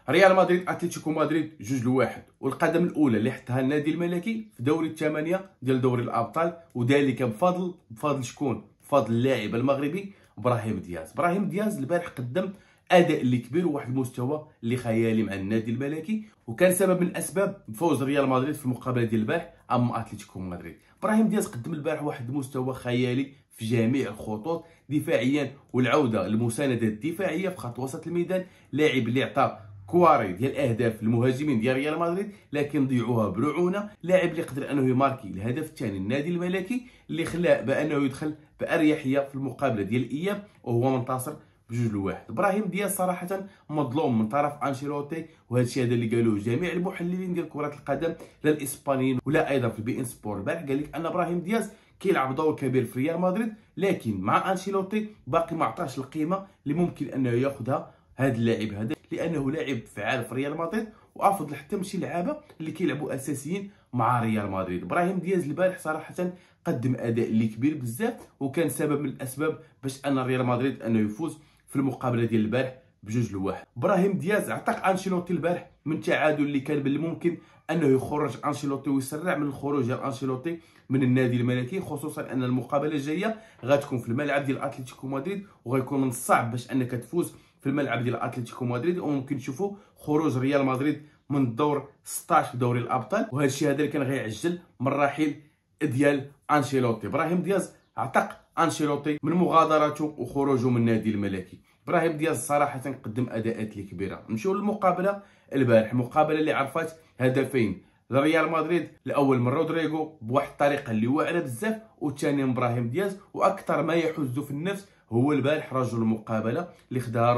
ريال مدريد اتلتيكو مدريد 2-1، والقدم الاولى اللي حطها النادي الملكي في دوري الثمانيه ديال دوري الابطال، وذلك بفضل شكون؟ بفضل اللاعب المغربي ابراهيم دياز. ابراهيم دياز البارح قدم اداء اللي كبير وواحد المستوى اللي خيالي مع النادي الملكي، وكان سبب من اسباب فوز ريال مدريد في المقابله ديال البارح امام اتلتيكو مدريد. ابراهيم دياز قدم البارح واحد المستوى خيالي في جميع الخطوط دفاعيا، والعوده المسانده الدفاعيه في خط وسط الميدان، لاعب اللي عطى كواري ديال الاهداف المهاجمين ديال ريال مدريد لكن ضيعوها برعونه، لاعب اللي قدر انه يماركي الهدف الثاني النادي الملكي اللي خلاه بانه يدخل باريحيه في المقابله ديال الاياب وهو منتصر ب2-1. ابراهيم دياز صراحه مظلوم من طرف انشيلوتي، وهذا الشيء هذا اللي قالوه جميع المحللين ديال كره القدم لا الاسبانيين ولا ايضا في البي ان سبور. البارح قال لك ان ابراهيم دياز كيلعب دور كبير في ريال مدريد، لكن مع انشيلوتي باقي ما عطاش القيمه اللي ممكن انه ياخذها هذا اللاعب هذا، لانه لاعب فعال في ريال مدريد وافضل حتى من شي لعابه اللي كيلعبوا اساسيين مع ريال مدريد. ابراهيم دياز البارح صراحه قدم اداء اللي كبير بزاف، وكان سبب من الاسباب باش ان ريال مدريد انه يفوز في المقابله ديال البارح ب2-1. ابراهيم دياز عطاك انشيلوتي البارح من تعادل اللي كان باللي ممكن انه يخرج انشيلوتي ويسرع من الخروج ديال انشيلوتي من النادي الملكي، خصوصا ان المقابله الجايه غتكون في الملعب ديال اتلتيكو مدريد، وغيكون من الصعب باش انك تفوز في الملعب ديال اتلتيكو مدريد، وممكن نشوفوا خروج ريال مدريد من الدور 16 في دوري الابطال، وهذا الشيء هذا اللي كان غيعجل من الرحيل ديال انشيلوتي. ابراهيم دياز عتق انشيلوتي من مغادرته وخروجه من النادي الملكي. ابراهيم دياز صراحه قدم اداءات اللي كبيره. نمشيو للمقابله البارح، مقابله اللي عرفت هدفين لريال مدريد، الاول من رودريغو بواحد الطريقه اللي واعره بزاف، والثاني من ابراهيم دياز، واكثر ما يحز في النفس هو البارح رجل المقابله اللي خداها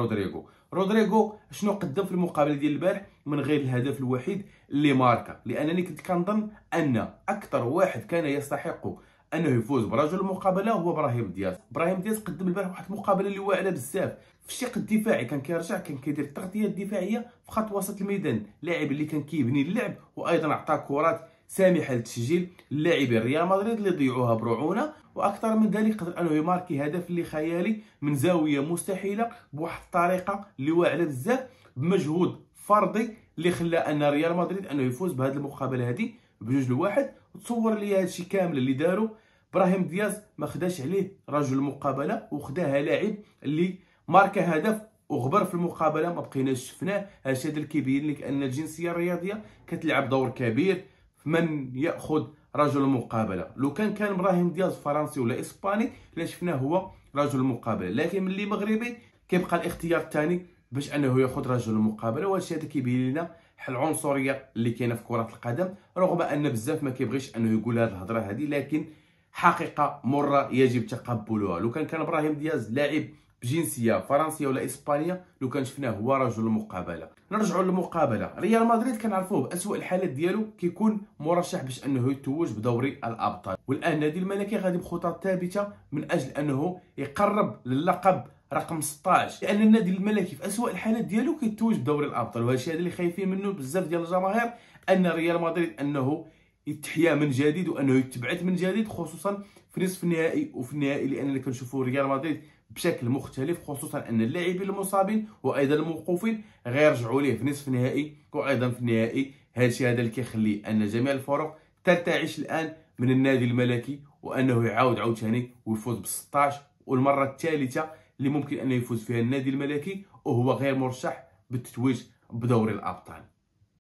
رودريغو شنو قدم في المقابله ديال البارح من غير الهدف الوحيد اللي ماركا، لانني كنت كنظن ان اكثر واحد كان يستحق انه يفوز برجل المقابله هو ابراهيم دياز قدم البارح واحد المقابله اللي واعره بزاف في الشق الدفاعي، كان كيرجع كان كيدير التغطيه الدفاعيه في خط وسط الميدان، لاعب اللي كان كيبني اللعب، وايضا عطى كرات سامحه للتسجيل اللاعبين ريال مدريد اللي ضيعوها برعونه، واكثر من ذلك قدر انه يماركي هدف اللي خيالي من زاويه مستحيله بواحد الطريقه اللي واعره بزاف بمجهود فردي اللي خلى ان ريال مدريد انه يفوز بهذه المقابله هذه ب2-1. وتصور لي هذا الشيء كامل اللي داروا ابراهيم دياز ما خداش عليه رجل المقابله، وخداها لاعب اللي ماركا هدف وغبر في المقابله ما بقيناش شفناه. هذا اللي كيبين لك ان الجنسيه الرياضيه كتلعب دور كبير في من ياخذ رجل المقابله. لو كان ابراهيم دياز فرنسي ولا اسباني لا شفناه هو رجل المقابله، لكن ملي مغربي كيبقى الاختيار الثاني باش انه ياخذ رجل المقابله. وهذا الشيء كيبين لنا العنصريه اللي كاينه في كره القدم، رغم ان بزاف ما كيبغيش انه يقول هذه الهضره هذه، لكن حقيقه مره يجب تقبلها. لو كان ابراهيم دياز لاعب بجنسيه فرنسيه ولا اسبانيه لو كان شفناه هو رجل المقابله. نرجعوا للمقابله، ريال مدريد كنعرفوه باسوء الحالات ديالو كيكون مرشح باش انه يتوج بدوري الابطال، والان النادي الملكي غادي بخطط ثابته من اجل انه يقرب للقب رقم 16، لان النادي الملكي في اسوء الحالات ديالو كيتوج بدوري الابطال، وهذا الشيء اللي خايفين منه بزاف ديال الجماهير، ان ريال مدريد انه يتحيا من جديد وانه يتبعث من جديد، خصوصا في نصف النهائي وفي النهائي، لاننا كنشوفوا ريال مدريد بشكل مختلف، خصوصا ان اللاعبين المصابين وايضا الموقوفين غيرجعوا ليه في نصف النهائي وايضا في النهائي. هذا الشيء هذا اللي كيخلي ان جميع الفرق ترتعش الان من النادي الملكي، وانه يعاود عاوتاني ويفوز ب16، والمره الثالثه اللي ممكن انه يفوز فيها النادي الملكي وهو غير مرشح بالتتويج بدوري الابطال.